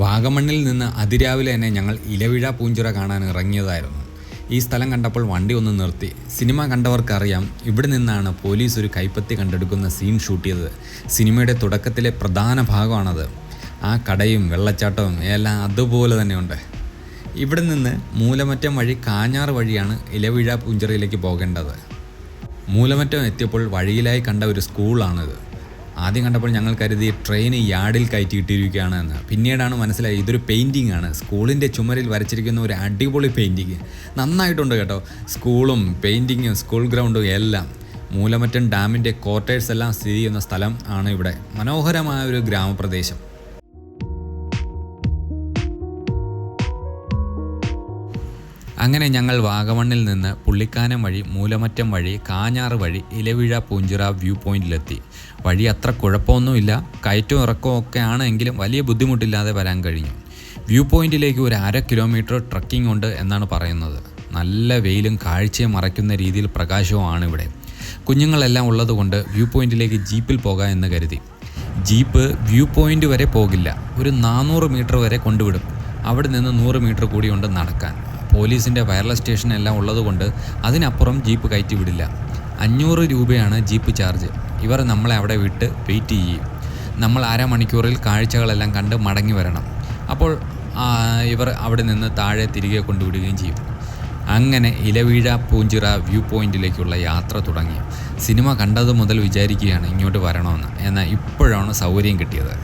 വാഗമണ്ണിൽ നിന്ന് അതിരാവിലെ തന്നെ ഞങ്ങൾ ഇലവിഴ പൂഞ്ചിറ കാണാൻ ഇറങ്ങിയതായിരുന്നു. ഈ സ്ഥലം കണ്ടപ്പോൾ വണ്ടി ഒന്ന് നിർത്തി. സിനിമ കണ്ടവർക്കറിയാം, ഇവിടെ നിന്നാണ് പോലീസ് ഒരു കൈപ്പത്തി കണ്ടെടുക്കുന്ന സീൻ ഷൂട്ട് ചെയ്തത്. സിനിമയുടെ തുടക്കത്തിലെ പ്രധാന ഭാഗമാണത്. ആ കടയും വെള്ളച്ചാട്ടവും എല്ലാം അതുപോലെ തന്നെയുണ്ട്. ഇവിടെ നിന്ന് മൂലമറ്റം വഴി കാഞ്ഞാറ് വഴിയാണ് ഇലവിഴ പൂഞ്ചിറയിലേക്ക് പോകേണ്ടത്. മൂലമറ്റം എത്തിയപ്പോൾ വഴിയിലായി കണ്ട ഒരു സ്കൂളാണിത്. ആദ്യം കണ്ടപ്പോൾ ഞങ്ങൾ കരുതി ട്രെയിൻ യാർഡിൽ കയറ്റിയിട്ടിരിക്കുകയാണ് എന്ന്. പിന്നീടാണ് മനസ്സിലായി ഇതൊരു പെയിൻറ്റിംഗ് ആണ്. സ്കൂളിൻ്റെ ചുമരിൽ വരച്ചിരിക്കുന്ന ഒരു അടിപൊളി പെയിൻറ്റിങ് നന്നായിട്ടുണ്ട് കേട്ടോ. സ്കൂളും പെയിൻറ്റിങ്ങും സ്കൂൾ ഗ്രൗണ്ടും എല്ലാം. മൂലമറ്റം ഡാമിൻ്റെ ക്വാർട്ടേഴ്സ് എല്ലാം സ്ഥിതി ചെയ്യുന്ന സ്ഥലം ആണ് ഇവിടെ. മനോഹരമായ ഒരു ഗ്രാമപ്രദേശം. അങ്ങനെ ഞങ്ങൾ വാഗമണ്ണിൽ നിന്ന് പുള്ളിക്കാനം വഴി മൂലമറ്റം വഴി കാഞ്ഞാറ് വഴി ഇലവിഴ പൂഞ്ചിറ വ്യൂ പോയിന്റിലെത്തി. വഴി അത്ര കുഴപ്പമൊന്നുമില്ല. കയറ്റവും ഇറക്കവും ഒക്കെ ആണെങ്കിലും വലിയ ബുദ്ധിമുട്ടില്ലാതെ വരാൻ കഴിഞ്ഞു. വ്യൂ പോയിന്റിലേക്ക് ഒരു 1/2 കിലോമീറ്റർ ട്രക്കിംഗ് ഉണ്ട് എന്നാണ് പറയുന്നത്. നല്ല വെയിലും കാഴ്ചയെ മറയ്ക്കുന്ന രീതിയിൽ പ്രകാശവുമാണ് ഇവിടെ. കുഞ്ഞുങ്ങളെല്ലാം ഉള്ളതുകൊണ്ട് വ്യൂ പോയിന്റിലേക്ക് ജീപ്പിൽ പോകാം എന്ന് കരുതി. ജീപ്പ് വ്യൂ പോയിന്റ് വരെ പോകില്ല, ഒരു 400 മീറ്റർ വരെ കൊണ്ടുവിടും. അവിടെ നിന്ന് 100 മീറ്റർ കൂടിയുണ്ട് നടക്കാൻ. പോലീസിൻ്റെ വയർലെസ് സ്റ്റേഷൻ എല്ലാം ഉള്ളതുകൊണ്ട് അതിനപ്പുറം ജീപ്പ് കയറ്റി വിടില്ല. 500 രൂപയാണ് ജീപ്പ് ചാർജ്. ഇവർ നമ്മളെ അവിടെ വിട്ട് വെയിറ്റ് ചെയ്യും. നമ്മൾ 1/2 മണിക്കൂറിൽ കാഴ്ചകളെല്ലാം കണ്ട് മടങ്ങി വരണം. അപ്പോൾ ഇവർ അവിടെ നിന്ന് താഴെ തിരികെ കൊണ്ടുവിടുകയും ചെയ്യും. അങ്ങനെ ഇലവിഴ പൂഞ്ചിറ വ്യൂ പോയിന്റിലേക്കുള്ള യാത്ര തുടങ്ങി. സിനിമ കണ്ടത് മുതൽ വിചാരിക്കുകയാണ് ഇങ്ങോട്ട് വരണമെന്ന്. എന്നാൽ ഇപ്പോഴാണ് സൗകര്യം കിട്ടിയത്.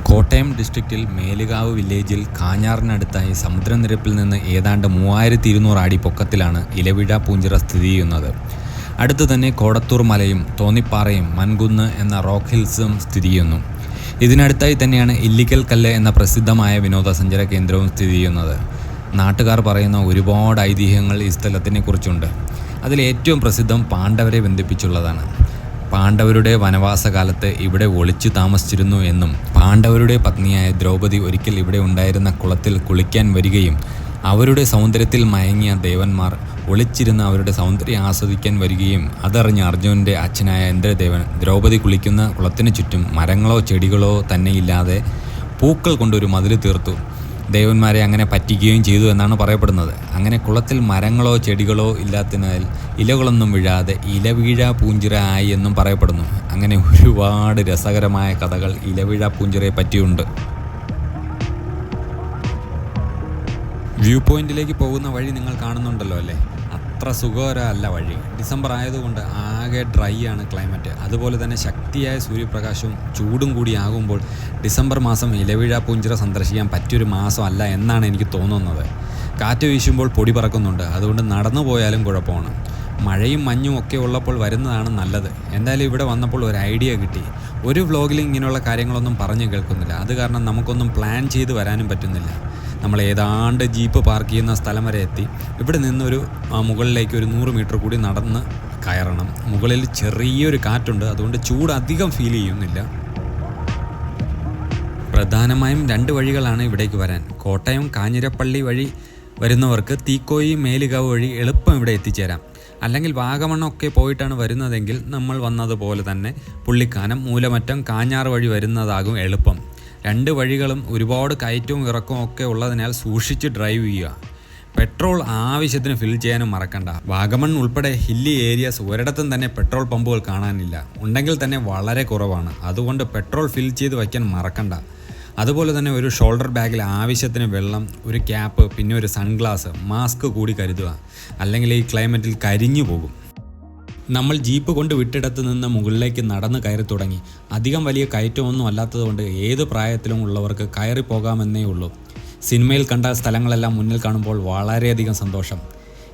കോട്ടയം ഡിസ്ട്രിക്റ്റിൽ മേലുകാവ് വില്ലേജിൽ കാഞ്ഞാറിനടുത്തായി സമുദ്രനിരപ്പിൽ നിന്ന് ഏതാണ്ട് 3200 അടി പൊക്കത്തിലാണ് ഇലവിഴ പൂഞ്ചിറ സ്ഥിതി ചെയ്യുന്നത്. അടുത്തു തന്നെ കോടത്തൂർ മലയും തോന്നിപ്പാറയും മൻകുന്ന് എന്ന റോക്ക് ഹിൽസും സ്ഥിതി ചെയ്യുന്നു. ഇതിനടുത്തായി തന്നെയാണ് ഇല്ലിക്കൽ കല്ല് എന്ന പ്രസിദ്ധമായ വിനോദസഞ്ചാര കേന്ദ്രവും സ്ഥിതി ചെയ്യുന്നത്. നാട്ടുകാർ പറയുന്ന ഒരുപാട് ഐതിഹ്യങ്ങൾ ഈ സ്ഥലത്തിനെ കുറിച്ചുണ്ട്. അതിലേറ്റവും പ്രസിദ്ധം പാണ്ഡവരെ ബന്ധിപ്പിച്ചുള്ളതാണ്. പാണ്ഡവരുടെ വനവാസകാലത്ത് ഇവിടെ ഒളിച്ചു താമസിച്ചിരുന്നു എന്നും പാണ്ഡവരുടെ പത്നിയായ ദ്രൗപദി ഒരിക്കൽ ഇവിടെ ഉണ്ടായിരുന്ന കുളത്തിൽ കുളിക്കാൻ വരികയും അവരുടെ സൗന്ദര്യത്തിൽ മയങ്ങിയ ദേവന്മാർ ഒളിച്ചിരുന്ന് അവരുടെ സൗന്ദര്യം ആസ്വദിക്കാൻ വരികയും അതറിഞ്ഞ അർജുനൻ്റെ അച്ഛനായ ഇന്ദ്രദേവൻ ദ്രൗപദി കുളിക്കുന്ന കുളത്തിന് ചുറ്റും മരങ്ങളോ ചെടികളോ തന്നെയില്ലാതെ പൂക്കൾ കൊണ്ടൊരു മതിൽ തീർത്തു. ദേവന്മാരെ അങ്ങനെ പറ്റിക്കുകയും ചെയ്തു എന്നാണ് പറയപ്പെടുന്നത്. അങ്ങനെ കുളത്തിൽ മരങ്ങളോ ചെടികളോ ഇല്ലാത്തതിനാൽ ഇലകളൊന്നും വീഴാതെ ഇലവീഴ പൂഞ്ചിറ ആയി എന്നും പറയപ്പെടുന്നു. അങ്ങനെ ഒരുപാട് രസകരമായ കഥകൾ ഇലവിഴ പൂഞ്ചിറയെ പറ്റിയുണ്ട്. വ്യൂ പോയിന്റിലേക്ക് പോകുന്ന വഴി നിങ്ങൾ കാണുന്നുണ്ടല്ലോ അല്ലേ? അത്ര സുഖകരമല്ല വഴി. ഡിസംബർ ആയതുകൊണ്ട് ആകെ ഡ്രൈ ആണ് ക്ലൈമറ്റ്. അതുപോലെ തന്നെ ശക്തിയായ സൂര്യപ്രകാശവും ചൂടും കൂടി ആകുമ്പോൾ ഡിസംബർ മാസം ഇലവിഴ പൂഞ്ചിറ സന്ദർശിക്കാൻ പറ്റിയൊരു മാസമല്ല എന്നാണ് എനിക്ക് തോന്നുന്നത്. കാറ്റ് വീശുമ്പോൾ പൊടി പറക്കുന്നുണ്ട്. അതുകൊണ്ട് നടന്നു പോയാലും കുഴപ്പമാണ്. മഴയും മഞ്ഞും ഒക്കെ ഉള്ളപ്പോൾ വരുന്നതാണ് നല്ലത്. എന്തായാലും ഇവിടെ വന്നപ്പോൾ ഒരു ഐഡിയ കിട്ടി. ഒരു വ്ലോഗിൽ ഇങ്ങനെയുള്ള കാര്യങ്ങളൊന്നും പറഞ്ഞു കേൾക്കുന്നില്ല. അത് കാരണം നമുക്കൊന്നും പ്ലാൻ ചെയ്ത് വരാനും പറ്റുന്നില്ല. നമ്മൾ ഏതാണ്ട് ജീപ്പ് പാർക്ക് ചെയ്യുന്ന സ്ഥലം വരെ എത്തി. ഇവിടെ നിന്നൊരു മുകളിലേക്ക് ഒരു 100 മീറ്റർ കൂടി നടന്ന് കയറണം. മുകളിൽ ചെറിയൊരു കാറ്റുണ്ട്, അതുകൊണ്ട് ചൂട് അധികം ഫീൽ ചെയ്യുന്നില്ല. പ്രധാനമായും 2 വഴികളാണ് ഇവിടേക്ക് വരാൻ. കോട്ടയം കാഞ്ഞിരപ്പള്ളി വഴി വരുന്നവർക്ക് തീക്കോയി മേലുകാവ് വഴി എളുപ്പം ഇവിടെ എത്തിച്ചേരാം. അല്ലെങ്കിൽ വാഗമണ്ണൊക്കെ പോയിട്ടാണ് വരുന്നതെങ്കിൽ നമ്മൾ വന്നതുപോലെ തന്നെ പുള്ളിക്കാനം മൂലമറ്റം കാഞ്ഞാറ് വഴി വരുന്നതാകും എളുപ്പം. 2 വഴികളും ഒരുപാട് കയറ്റവും ഇറക്കവും ഒക്കെ ഉള്ളതിനാൽ സൂക്ഷിച്ച് ഡ്രൈവ് ചെയ്യുക. പെട്രോൾ ആവശ്യത്തിന് ഫിൽ ചെയ്യാനും മറക്കണ്ട. വാഗമൺ ഉൾപ്പെടെ ഹില്ലി ഏരിയാസ് ഒരിടത്തും തന്നെ പെട്രോൾ പമ്പുകൾ കാണാനില്ല. ഉണ്ടെങ്കിൽ തന്നെ വളരെ കുറവാണ്. അതുകൊണ്ട് പെട്രോൾ ഫിൽ ചെയ്ത് വയ്ക്കാൻ മറക്കണ്ട. അതുപോലെ തന്നെ ഒരു ഷോൾഡർ ബാഗിൽ ആവശ്യത്തിന് വെള്ളം, ഒരു ക്യാപ്പ്, പിന്നെ ഒരു സൺഗ്ലാസ്, മാസ്ക് കൂടി കരുതുക. അല്ലെങ്കിൽ ഈ ക്ലൈമറ്റിൽ കരിഞ്ഞു പോകും. നമ്മൾ ജീപ്പ് കൊണ്ട് വിട്ടിടത്ത് നിന്ന് മുകളിലേക്ക് നടന്ന് കയറി തുടങ്ങി. അധികം വലിയ കയറ്റമൊന്നും അല്ലാത്തതുകൊണ്ട് ഏത് പ്രായത്തിലും ഉള്ളവർക്ക് കയറി പോകാമെന്നേ ഉള്ളൂ. സിനിമയിൽ കണ്ട സ്ഥലങ്ങളെല്ലാം മുന്നിൽ കാണുമ്പോൾ വളരെയധികം സന്തോഷം.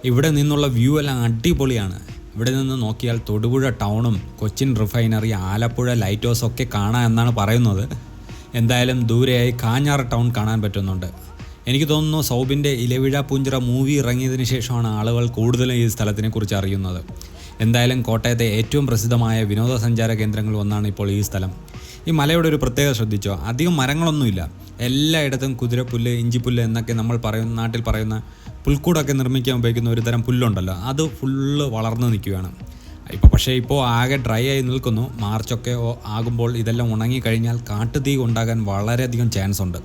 ഇവിടെ നിന്നുള്ള വ്യൂ എല്ലാം അടിപൊളിയാണ്. ഇവിടെ നിന്ന് നോക്കിയാൽ തൊടുപുഴ ടൗണും Cochin refinery, Alappuzha lighthouse ഒക്കെ കാണാം എന്നാണ് പറയുന്നത്. എന്തായാലും ദൂരെയായി കാഞ്ഞാറ് ടൗൺ കാണാൻ പറ്റുന്നുണ്ട്. എനിക്ക് തോന്നുന്നു സൗബിൻ്റെ ഇലവിഴ പൂഞ്ചിറ മൂവി ഇറങ്ങിയതിന് ശേഷമാണ് ആളുകൾ കൂടുതലും ഈ സ്ഥലത്തിനെ കുറിച്ച് അറിയുന്നത്. എന്തായാലും കോട്ടയത്തെ ഏറ്റവും പ്രസിദ്ധമായ വിനോദസഞ്ചാര കേന്ദ്രങ്ങളിൽ ഒന്നാണ് ഇപ്പോൾ ഈ സ്ഥലം. ഈ മലയുടെ ഒരു പ്രത്യേകത ശ്രദ്ധിച്ചോ? അധികം മരങ്ങളൊന്നുമില്ല. എല്ലായിടത്തും കുതിരപ്പുല്ല്, ഇഞ്ചിപ്പുല്ല് എന്നൊക്കെ നമ്മൾ നാട്ടിൽ പറയുന്ന പുൽക്കൂടൊക്കെ നിർമ്മിക്കാൻ ഉപയോഗിക്കുന്ന ഒരു തരം പുല്ലുണ്ടല്ലോ, അത് ഫുള്ള് വളർന്നു നിൽക്കുകയാണ്. ഇപ്പോൾ ആകെ ഡ്രൈ ആയി നിൽക്കുന്നു. മാർച്ചൊക്കെ ആകുമ്പോൾ ഇതെല്ലാം ഉണങ്ങിക്കഴിഞ്ഞാൽ കാട്ടുതീ ഉണ്ടാകാൻ വളരെയധികം ചാൻസ് ഉണ്ട്.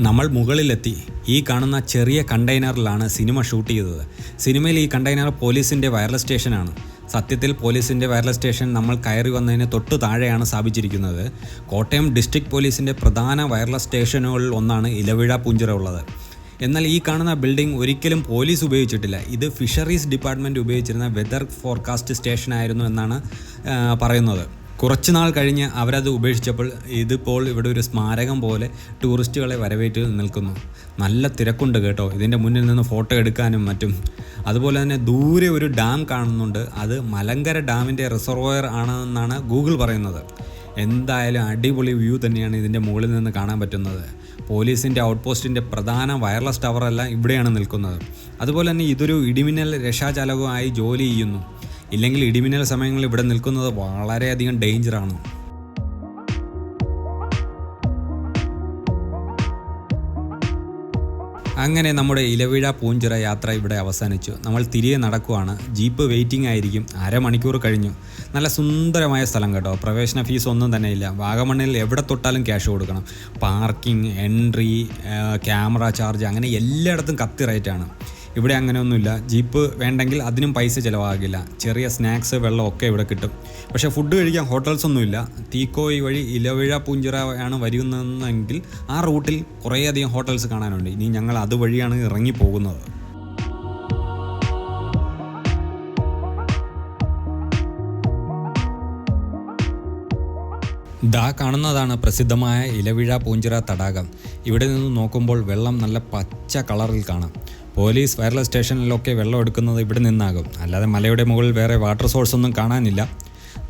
നമ്മൾ മുകളിലെത്തി. ഈ കാണുന്ന ചെറിയ കണ്ടെയ്നറിലാണ് സിനിമ ഷൂട്ട് ചെയ്തത്. സിനിമയിൽ ഈ കണ്ടെയ്നർ പോലീസിൻ്റെ വയർലെസ് സ്റ്റേഷനാണ്. സത്യത്തിൽ പോലീസിൻ്റെ വയർലെസ് സ്റ്റേഷൻ നമ്മൾ കയറി വന്നതിന് തൊട്ട് താഴെയാണ് സ്ഥാപിച്ചിരിക്കുന്നത്. കോട്ടയം ഡിസ്ട്രിക്ട് പോലീസിൻ്റെ പ്രധാന വയർലെസ് സ്റ്റേഷനുകളിൽ ഒന്നാണ് ഇലവിഴ പൂഞ്ചിറ ഉള്ളത്. എന്നാൽ ഈ കാണുന്ന ബിൽഡിംഗ് ഒരിക്കലും പോലീസ് ഉപയോഗിച്ചിട്ടില്ല. ഇത് ഫിഷറീസ് ഡിപ്പാർട്ട്മെൻറ്റ് ഉപയോഗിച്ചിരുന്ന വെതർ ഫോർകാസ്റ്റ് സ്റ്റേഷനായിരുന്നു എന്നാണ് പറയുന്നത്. കുറച്ച് നാൾ കഴിഞ്ഞ് അവരത് ഉപേക്ഷിച്ചപ്പോൾ ഇതിപ്പോൾ ഇവിടെ ഒരു സ്മാരകം പോലെ ടൂറിസ്റ്റുകളെ വരവേറ്റ് നിൽക്കുന്നു. നല്ല തിരക്കുണ്ട് കേട്ടോ, ഇതിൻ്റെ മുന്നിൽ നിന്ന് ഫോട്ടോ എടുക്കാനും മറ്റും. അതുപോലെ തന്നെ ദൂരെ ഒരു ഡാം കാണുന്നുണ്ട്. അത് മലങ്കര ഡാമിൻ്റെ റിസർവോയർ ആണെന്നാണ് ഗൂഗിൾ പറയുന്നത്. എന്തായാലും അടിപൊളി വ്യൂ തന്നെയാണ് ഇതിൻ്റെ മുകളിൽ നിന്ന് കാണാൻ പറ്റുന്നത്. പോലീസിൻ്റെ ഔട്ട് പോസ്റ്റിൻ്റെ പ്രധാന വയർലെസ് ടവറെല്ലാം ഇവിടെയാണ് നിൽക്കുന്നത്. അതുപോലെ തന്നെ ഇതൊരു ഇടിമിന്നൽ രക്ഷാചാലകമായി ജോലി ചെയ്യുന്നു. ഇല്ലെങ്കിൽ ഇടിമിന്നൽ സമയങ്ങളിൽ ഇവിടെ നിൽക്കുന്നത് വളരെയധികം ഡേഞ്ചറാണ്. അങ്ങനെ നമ്മുടെ ഇലവിഴ പൂഞ്ചിറ യാത്ര ഇവിടെ അവസാനിച്ചു. നമ്മൾ തിരികെ നടക്കുവാണ്. ജീപ്പ് വെയിറ്റിംഗ് ആയിരിക്കും. അരമണിക്കൂർ കഴിഞ്ഞു. നല്ല സുന്ദരമായ സ്ഥലം കേട്ടോ. പ്രവേശന ഫീസ് ഒന്നും തന്നെ ഇല്ല. വാഗമണ്ണിൽ എവിടെ തൊട്ടാലും ക്യാഷ് കൊടുക്കണം. പാർക്കിംഗ്, എൻട്രി, ക്യാമറ ചാർജ്, അങ്ങനെ എല്ലായിടത്തും കത്തി റേറ്റാണ്. ഇവിടെ അങ്ങനെയൊന്നുമില്ല. ജീപ്പ് വേണ്ടെങ്കിൽ അതിനും പൈസ ചിലവാകില്ല. ചെറിയ സ്നാക്സ്, വെള്ളം ഒക്കെ ഇവിടെ കിട്ടും. പക്ഷേ ഫുഡ് കഴിക്കാൻ ഹോട്ടൽസ് ഒന്നുമില്ല. തീക്കോയി വഴി ഇലവിഴ പൂഞ്ചിറ ആണ് വരുന്നതെങ്കിൽ ആ റൂട്ടിൽ കുറേയധികം ഹോട്ടൽസ് കാണാനുണ്ട്. ഇനി ഞങ്ങൾ അതുവഴിയാണ് ഇറങ്ങി പോകുന്നത്. ദാ കാണുന്നതാണ് പ്രസിദ്ധമായ ഇലവിഴ പൂഞ്ചിറ തടാകം. ഇവിടെ നിന്ന് നോക്കുമ്പോൾ വെള്ളം നല്ല പച്ച കളറിൽ കാണാം. പോലീസ് വയർലെസ് സ്റ്റേഷനിലൊക്കെ വെള്ളം എടുക്കുന്നത് ഇവിടെ നിന്നാകും. അല്ലാതെ മലയുടെ മുകളിൽ വേറെ വാട്ടർ സോഴ്സ് ഒന്നും കാണാനില്ല.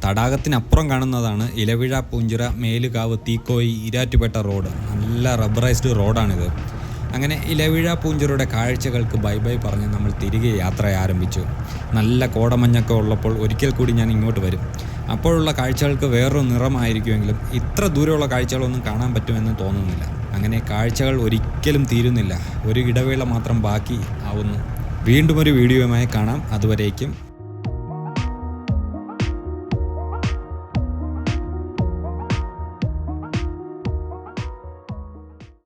തടാകത്തിനപ്പുറം കാണുന്നതാണ് ഇലവിഴ പൂഞ്ചിറ മേലുകാവ് തീക്കോയി ഈരാറ്റുപേട്ട റോഡ്. നല്ല റബ്ബറൈസ്ഡ് റോഡാണിത്. അങ്ങനെ ഇലവിഴ പൂഞ്ചിറയുടെ കാഴ്ചകൾക്ക് ബൈ ബൈ പറഞ്ഞ് നമ്മൾ തിരികെ യാത്ര ആരംഭിച്ചു. നല്ല കോടമഞ്ഞൊക്കെ ഉള്ളപ്പോൾ ഒരിക്കൽ കൂടി ഞാൻ ഇങ്ങോട്ട് വരും. അപ്പോഴുള്ള കാഴ്ചകൾക്ക് വേറൊരു നിറമായിരിക്കുമെങ്കിലും ഇത്ര ദൂരമുള്ള കാഴ്ചകളൊന്നും കാണാൻ പറ്റുമെന്ന് തോന്നുന്നില്ല. അങ്ങനെ കാഴ്ചകൾ ഒരിക്കലും തീരുന്നില്ല. ഒരു ഇടവേള മാത്രം ബാക്കി ആവുന്നു. വീണ്ടും ഒരു വീഡിയോയുമായി കാണാം. അതുവരേക്കും